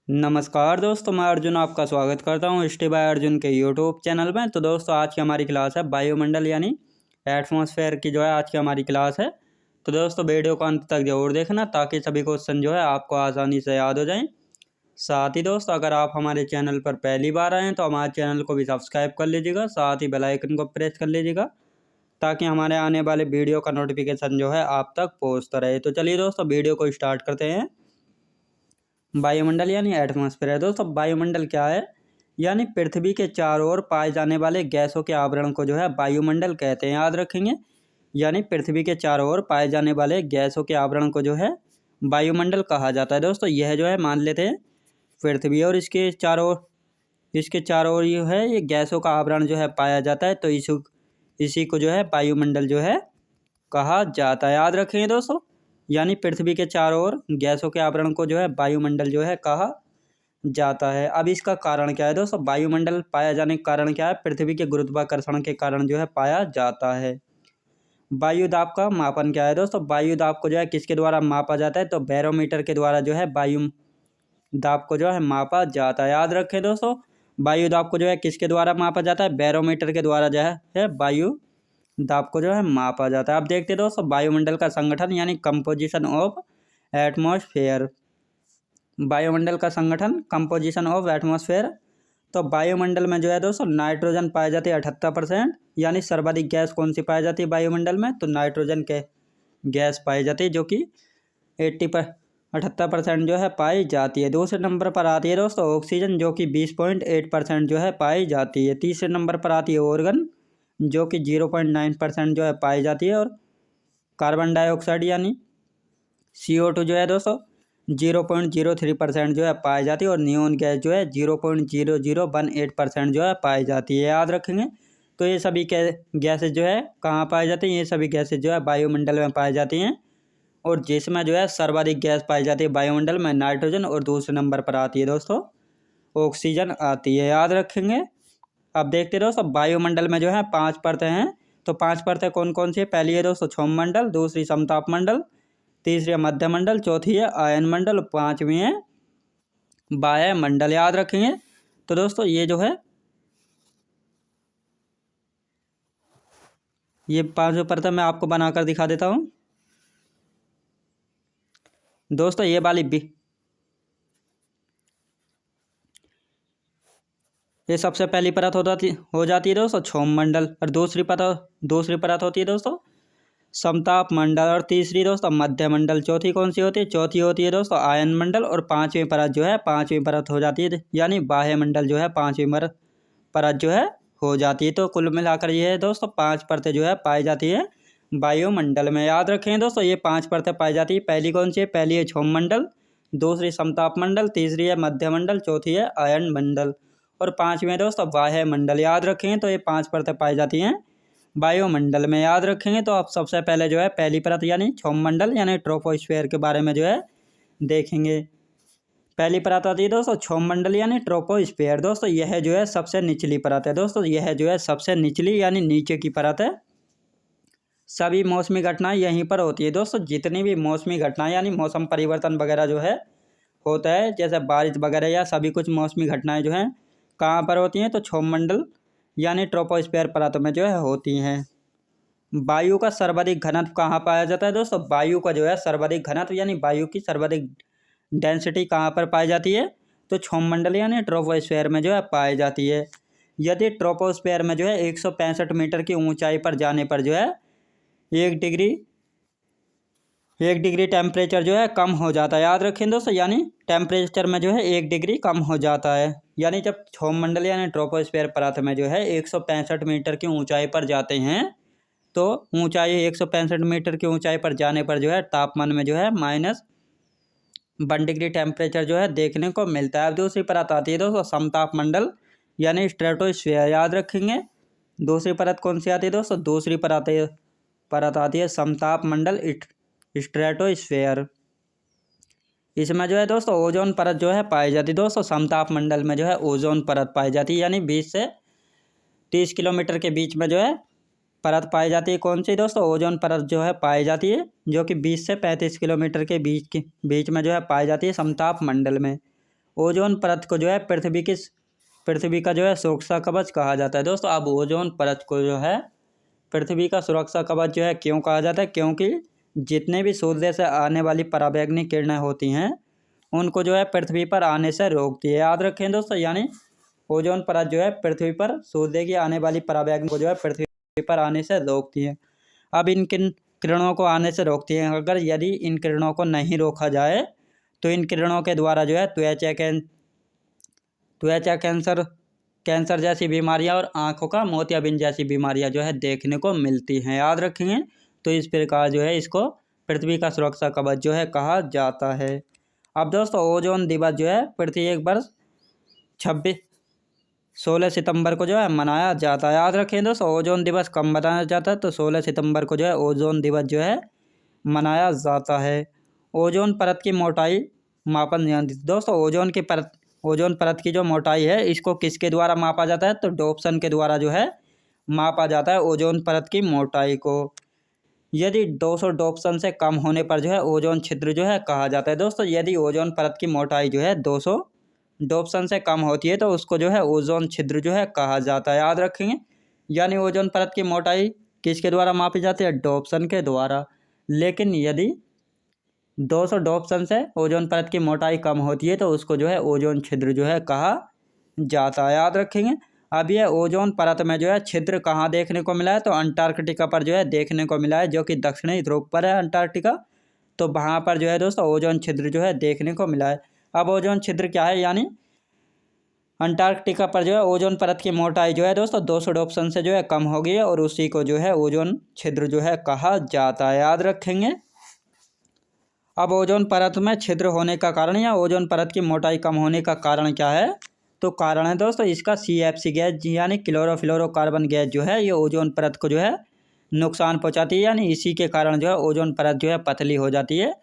नमस्कार दोस्तों, मैं अर्जुन आपका स्वागत करता हूँ स्टे बाय अर्जुन के यूट्यूब चैनल में। तो दोस्तों आज की हमारी क्लास है वायुमंडल यानी एटमॉस्फेयर की आज की हमारी क्लास है। तो दोस्तों वीडियो को अंत तक जरूर देखना ताकि सभी क्वेश्चन आपको आसानी से याद हो जाएं। साथ ही दोस्तों अगर आप हमारे चैनल पर पहली बार आए हैं तो हमारे चैनल को भी सब्सक्राइब कर लीजिएगा, साथ ही बेल आइकन को प्रेस कर लीजिएगा ताकि हमारे आने वाले वीडियो का नोटिफिकेशन आप तक पहुँचता रहे। तो चलिए दोस्तों वीडियो को स्टार्ट करते हैं। वायुमंडल यानी एटमॉस्फेयर है दोस्तों। वायुमंडल क्या है? यानी पृथ्वी के चारों ओर पाए जाने वाले गैसों के आवरण को वायुमंडल कहते हैं, याद रखेंगे। यानी पृथ्वी के चारों ओर पाए जाने वाले गैसों के आवरण को वायुमंडल कहा जाता है दोस्तों। यह मान लेते हैं पृथ्वी और इसके चारों ओर ये गैसों का आवरण पाया जाता है, तो इसी को वायुमंडल कहा जाता है, याद रखेंगे दोस्तों। यानी पृथ्वी के चारों ओर गैसों के आवरण को वायुमंडल कहा जाता है। अब इसका कारण क्या है दोस्तों? वायुमंडल पाया जाने का कारण क्या है? पृथ्वी के गुरुत्वाकर्षण के कारण पाया जाता है। वायु दाब का मापन क्या है दोस्तों? वायु दाब को किसके द्वारा मापा जाता है? तो बैरोमीटर के द्वारा वायु दाब को मापा जाता है, याद रखें दोस्तों। वायु दाब को किसके द्वारा मापा जाता है? बैरोमीटर के द्वारा वायु दाब को मापा जाता है। अब देखते हैं दोस्तों वायुमंडल का संगठन यानी कंपोजिशन ऑफ एटमॉस्फेयर। वायुमंडल का संगठन कंपोजिशन ऑफ एटमॉस्फेयर। तो वायुमंडल में दोस्तों नाइट्रोजन पाई जाती है 78%। यानी सर्वाधिक गैस कौन सी पाई जाती है वायुमंडल में? तो नाइट्रोजन के गैस पाई जाती है जो कि 78% पाई जाती है। दूसरे नंबर पर आती है दोस्तों ऑक्सीजन जो कि 20.8% पाई जाती है। तीसरे नंबर पर आती है ऑर्गन जो कि 0.9% पाई जाती है। और कार्बन डाइऑक्साइड यानी CO2 दोस्तों 0.03% पाई जाती है। और नियोन गैस 0.0018% पाई जाती है, याद रखेंगे। तो ये सभी गैसेज कहाँ पाई जाती हैं? ये सभी गैसेज वायुमंडल में पाई जाती हैं। और जिसमें सर्वाधिक गैस पाई जाती है वायुमंडल में नाइट्रोजन, और दूसरे नंबर पर आती है दोस्तों ऑक्सीजन आती है, याद रखेंगे। अब देखते दोस्तों वायुमंडल में 5 परतें हैं। तो 5 परतें कौन कौन सी है? पहली है दोस्तों क्षौममंडल, दूसरी समताप मंडल, तीसरी है मध्यमंडल, चौथी है आयन मंडल, पांचवी है वायुमंडल, याद रखेंगे। तो दोस्तों ये पांचों परतें मैं आपको बनाकर दिखा देता हूँ दोस्तों। ये सबसे पहली परत हो जाती है दोस्तों क्षौममंडल। और दूसरी परत होती है दोस्तों समताप मंडल। और तीसरी दोस्तों मध्यमंडल। चौथी कौन सी होती है? चौथी होती है दोस्तों आयन मंडल। और पांचवी परत पांचवी परत हो जाती है यानी वायुमंडल पांचवी परत हो जाती है। तो कुल मिलाकर ये है दोस्तों 5 परतें पाई जाती है वायुमंडल में, याद रखें दोस्तों। ये 5 परतें पाई जाती है। पहली कौन सी है? पहली है क्षौममंडल, दूसरी समताप मंडल, तीसरी है मध्यमंडल, चौथी है आयन मंडल, और पांचवी है दोस्तों वायुमंडल, याद रखेंगे। तो ये 5 परतें पाई जाती हैं वायुमंडल में, याद रखेंगे। तो आप सबसे पहले पहली परत यानी क्षौममंडल यानी ट्रोपोस्फेयर के बारे में देखेंगे। पहली परत आती है दोस्तों क्षौममंडल यानी ट्रोपोस्फेयर। दोस्तों यह सबसे निचली परत है दोस्तों। यह सबसे निचली यानी नीचे की परत है। सभी मौसमी घटनाएं यहीं पर होती है दोस्तों। जितनी भी मौसमी घटनाएं यानी मौसम परिवर्तन वगैरह होता है, जैसे बारिश वगैरह या सभी कुछ मौसमी घटनाएं कहाँ पर होती हैं? तो क्षौममंडल यानी ट्रोपोस्फेयर परत में होती हैं। वायु का सर्वाधिक घनत्व कहाँ पाया जाता है दोस्तों? वायु का सर्वाधिक घनत्व यानी वायु की सर्वाधिक डेंसिटी कहाँ पर पाई जाती है? तो क्षौममंडल यानी ट्रोपोस्फेयर में पाई जाती है। यदि ट्रोपोस्फेयर में 165 मीटर की ऊंचाई पर जाने पर 1 डिग्री टेम्परेचर कम हो जाता है, याद रखें दोस्तों। यानी टेम्परेचर में 1 डिग्री कम हो जाता है। यानी जब क्षौममंडल यानी ट्रोपोस्फेयर परत में 165 मीटर की ऊंचाई पर जाते हैं, तो ऊंचाई 165 मीटर की ऊंचाई पर जाने पर तापमान में -1 डिग्री टेम्परेचर देखने को मिलता है। अब दूसरी परत आती है दोस्तों समताप मंडल यानी स्ट्रेटोस्फेयर, याद रखेंगे। दूसरी परत कौन सी आती है दोस्तों? दूसरी परत आती है समताप मंडल स्ट्रेटोस्फेयर। इसमें दोस्तों ओजोन परत पाई जाती है दोस्तों। समताप मंडल में ओजोन परत पाई जाती है यानी 20 से 30 किलोमीटर के बीच में परत पाई जाती है। कौन सी दोस्तों? ओजोन परत पाई जाती है जो कि 20 से 35 किलोमीटर के बीच में पाई जाती है समताप मंडल में। ओजोन परत को जो है पृथ्वी का जो है सुरक्षा कवच कहा जाता है दोस्तों। अब ओजोन परत को जो है पृथ्वी का सुरक्षा कवच जो है क्यों कहा जाता है, क्योंकि जितने भी सूर्य से आने वाली पराबैंगनी किरणें होती हैं उनको जो है पृथ्वी पर आने से रोकती है। याद रखें दोस्तों, यानी ओजोन परत जो है पृथ्वी पर सूर्य की आने वाली पराबैंगनी को जो है पृथ्वी पर आने से रोकती है। अब इन किरणों को आने से रोकती है। अगर यदि इन किरणों को नहीं रोका जाए तो इन किरणों के द्वारा जो है त्वचा कैंसर जैसी बीमारियां और आंखों का मोतियाबिंद जैसी बीमारियां जो है देखने को मिलती हैं। याद रखेंगे। तो इस प्रकार जो है इसको पृथ्वी का सुरक्षा कवच जो है कहा जाता है। अब दोस्तों ओजोन दिवस जो है प्रत्येक वर्ष 16 सितंबर को जो है मनाया जाता है। याद रखें दोस्तों, ओजोन दिवस कब मनाया जाता है, तो 16 सितंबर को जो है ओजोन दिवस जो है मनाया जाता है। ओजोन परत की मोटाई मापन नियंत्रित दोस्तों, ओजोन परत की जो मोटाई है इसको किसके द्वारा मापा जाता है, तो डॉप्सन के द्वारा जो है मापा जाता है ओजोन परत की मोटाई को। यदि 200 डॉप्सन से कम होने पर जो है ओजोन छिद्र जो है कहा जाता है। दोस्तों यदि ओजोन परत की मोटाई जो है 200 डॉप्सन से कम होती है तो उसको जो है ओजोन छिद्र जो है कहा जाता है। याद रखेंगे। यानी ओजोन परत की मोटाई किसके द्वारा मापी जाती है, डॉप्सन के द्वारा। लेकिन यदि 200 डॉप्सन से ओजोन परत की मोटाई कम होती है तो उसको जो है ओजोन छिद्र जो है कहा जाता है। याद रखेंगे। अब यह ओजोन परत में जो है छिद्र कहाँ देखने को मिला है, तो अंटार्कटिका पर जो है देखने को मिला है, जो कि दक्षिणी ध्रुव पर है अंटार्कटिका। तो वहाँ पर जो है दोस्तों ओजोन छिद्र जो है देखने को मिला है। अब ओजोन छिद्र क्या है, यानी अंटार्कटिका पर जो है ओजोन परत की मोटाई जो है दोस्तों 200 डॉप्सन से जो है कम हो गई है और उसी को जो है ओजोन छिद्र जो है कहा जाता है। याद रखेंगे। अब ओजोन परत में छिद्र होने का कारण या ओजोन परत की मोटाई कम होने का कारण क्या है, तो कारण है दोस्तों इसका CFC गैस यानी क्लोरोफ्लोरोकार्बन गैस जो है ये ओजोन परत को जो है नुकसान पहुंचाती है। यानी इसी के कारण जो है ओजोन परत जो है पतली हो जाती है।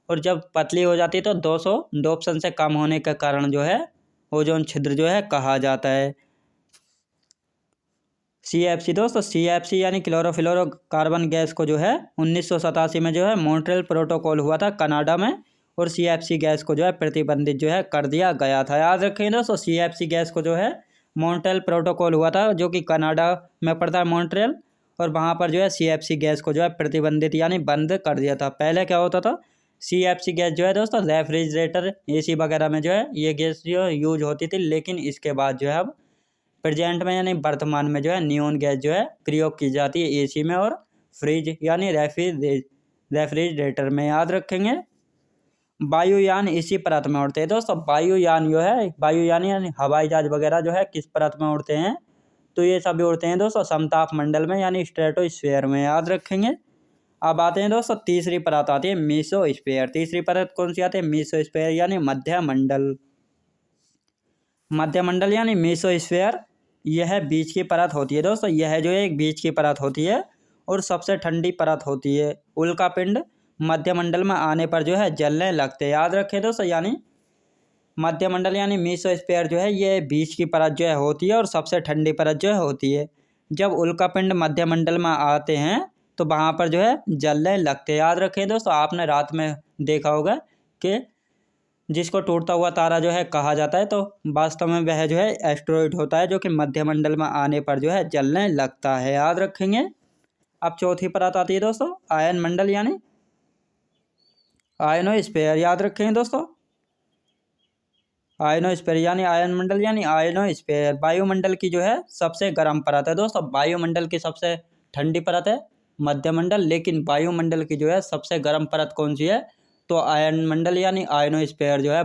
और जब पतली हो जाती है तो 200 डॉप्सन से कम होने के कारण जो है ओजोन छिद्र जो है कहा जाता है। CFC दोस्तों, CFC यानी क्लोरोफ्लोरोकार्बन गैस को जो है 1987 में जो है मॉन्ट्रियल प्रोटोकॉल हुआ था कनाडा में, और CFC गैस को जो है प्रतिबंधित जो है कर दिया गया था। याद रखें दोस्तों, CFC गैस को जो है मॉन्ट्रियल प्रोटोकॉल हुआ था जो कि कनाडा में पड़ता है मॉन्ट्रियल, और वहाँ पर जो है CFC गैस को जो है प्रतिबंधित यानी बंद कर दिया था। पहले क्या होता था, CFC गैस जो है दोस्तों रेफ्रिजरेटर AC वगैरह में जो है ये गैस जो यूज होती थी, लेकिन इसके बाद जो है अब प्रेजेंट में यानी वर्तमान में जो है नियोन गैस जो है प्रयोग की जाती है AC में और फ्रिज यानी रेफ्रिजरेटर में। याद रखेंगे। वायुयान इसी परत में उड़ते हैं दोस्तों। वायुयान जो है वायुयान यानी हवाई जहाज वगैरह जो है किस परत में उड़ते हैं, तो ये सभी उड़ते हैं दोस्तों समताप मंडल में यानी स्ट्रेटोस्फीयर में। याद रखेंगे। अब आते हैं दोस्तों तीसरी परत आती है मीसोस्फीयर। तीसरी परत कौन सी आती है, मीसोस्फीयर यानी मध्य मंडल यानी मीसोस्फीयर। यह बीच की परत होती है दोस्तों। यह जो है एक बीच की परत होती है और सबसे ठंडी परत होती है। उल्का पिंड मध्य मंडल में आने पर जो है जलने लगते हैं। याद रखें दोस्तों, यानी मध्य मंडल यानी मीसोस्फीयर जो है ये बीच की परत जो है होती है और सबसे ठंडी परत जो है होती है। जब उल्का पिंड मध्य मंडल में आते हैं तो वहाँ पर जो है जलने लगते हैं। याद रखें दोस्तों, आपने रात में देखा होगा कि जिसको टूटता हुआ तारा जो है कहा जाता है, तो वास्तव में वह जो है एस्टेरॉयड होता है जो कि मध्य मंडल में आने पर जो है जलने लगता है। याद रखेंगे। अब चौथी परत आती है दोस्तों आयन मंडल यानी आयनोस्फीयर। याद रखेंगे दोस्तों, आयनोस्फीयर यानी आयन मंडल यानी आयनोस्फीयर वायुमंडल की जो है सबसे गर्म परत है दोस्तों। वायुमंडल की सबसे ठंडी परत है मध्य मंडल, लेकिन वायुमंडल की जो है सबसे गर्म परत कौन सी है, तो आयन मंडल यानी आयनोस्फीयर जो है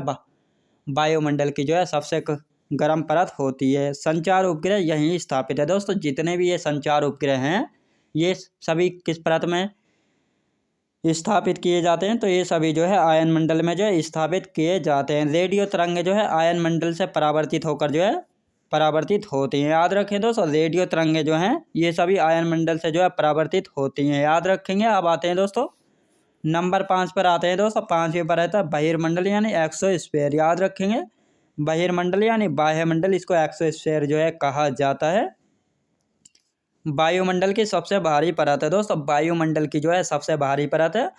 वायुमंडल की जो है सबसे गर्म परत होती है। संचार उपग्रह यहीं स्थापित है दोस्तों। जितने भी ये संचार उपग्रह हैं ये सभी किस परत में स्थापित किए जाते हैं, तो ये सभी जो है आयन मंडल में जो है स्थापित किए जाते हैं। रेडियो तरंगें जो है आयन मंडल से परावर्तित होकर जो है परावर्तित होती हैं। याद रखें दोस्तों, रेडियो तरंगें जो हैं ये सभी आयन मंडल से जो है परावर्तित होती हैं। याद रखेंगे। अब आते हैं दोस्तों नंबर 5 पर आते हैं दोस्तों। 5वें पर रहता है बहिर्मंडल यानी एक्सोस्फीयर। याद रखेंगे। बहिर्मंडल यानी बाह्यमंडल, इसको एक्सोस्फीयर जो है कहा जाता है। वायुमंडल की सबसे भारी परत है दोस्तों। वायुमंडल की जो है सबसे भारी परत है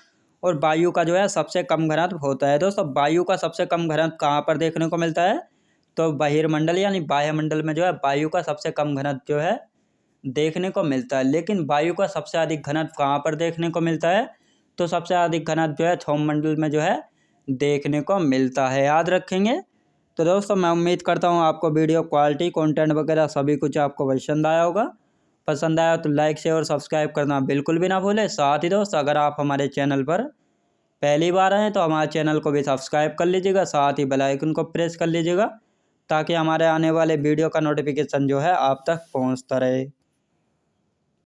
और वायु का जो है सबसे कम घनत्व होता है। दोस्तों वायु का सबसे कम घनत्व कहाँ पर देखने को मिलता है? तो बहिर्मंडल यानी वायुमंडल में जो है वायु का सबसे कम घनत्व जो है देखने को मिलता है। लेकिन वायु का सबसे अधिक घनत्व कहाँ पर देखने को मिलता है? तो सबसे अधिक घनत्व जो है सौरमंडल में जो है देखने को मिलता है, याद रखेंगे। तो दोस्तों मैं उम्मीद करता हूँ आपको वीडियो क्वालिटी कंटेंट वगैरह सभी कुछ आपको पसंद आया होगा। पसंद आया तो लाइक शेयर और सब्सक्राइब करना बिल्कुल भी ना भूलें। साथ ही दोस्त अगर आप हमारे चैनल पर पहली बार आएँ तो हमारे चैनल को भी सब्सक्राइब कर लीजिएगा, साथ ही बेल आइकन को प्रेस कर लीजिएगा ताकि हमारे आने वाले वीडियो का नोटिफिकेशन जो है आप तक पहुँचता रहे।